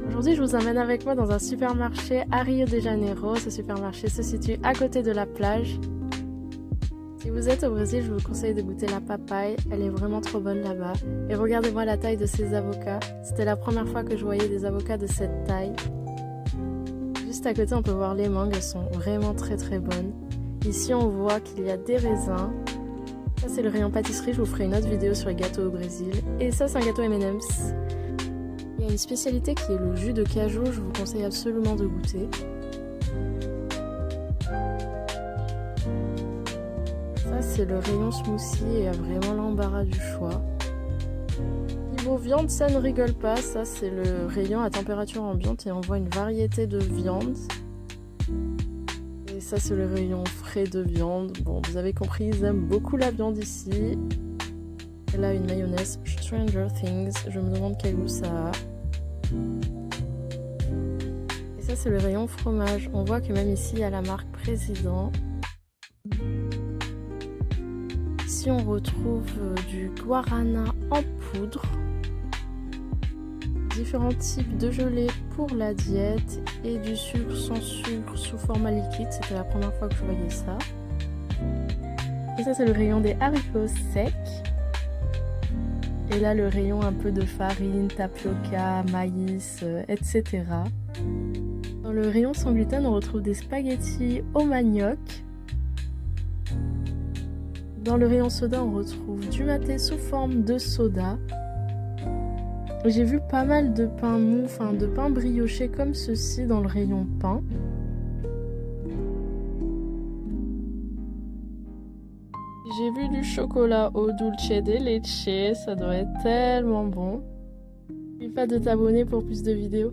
Aujourd'hui, je vous emmène avec moi dans un supermarché à Rio de Janeiro. Ce supermarché se situe à côté de la plage. Si vous êtes au Brésil, je vous conseille de goûter la papaye. Elle est vraiment trop bonne là-bas. Et regardez-moi la taille de ces avocats. C'était la première fois que je voyais des avocats de cette taille. Juste à côté, on peut voir les mangues. Elles sont vraiment très bonnes. Ici, on voit qu'il y a des raisins. Ça, c'est le rayon pâtisserie. Je vous ferai une autre vidéo sur les gâteaux au Brésil. Et ça, c'est un gâteau M&M's. Il y a une spécialité qui est le jus de cajou, je vous conseille absolument de goûter. Ça c'est le rayon smoothie et il y a vraiment l'embarras du choix. Niveau viande, ça ne rigole pas, ça c'est le rayon à température ambiante et on voit une variété de viande. Et ça c'est le rayon frais de viande. Bon, vous avez compris, ils aiment beaucoup la viande ici. Et là une mayonnaise Stranger Things, je me demande quel goût ça a. Et ça c'est le rayon fromage. On voit que même ici il y a la marque Président. Ici on retrouve du guarana en poudre. Différents types de gelée pour la diète et du sucre sans sucre sous format liquide. C'était la première fois que je voyais ça. Et ça c'est le rayon des haricots secs. Et là, le rayon un peu de farine, tapioca, maïs, etc. Dans le rayon sans gluten, on retrouve des spaghettis au manioc. Dans le rayon soda, on retrouve du maté sous forme de soda. J'ai vu pas mal de pain mou, enfin de pain brioché comme ceci dans le rayon pain. J'ai vu du chocolat au dulce de leche, ça doit être tellement bon. N'oublie pas de t'abonner pour plus de vidéos.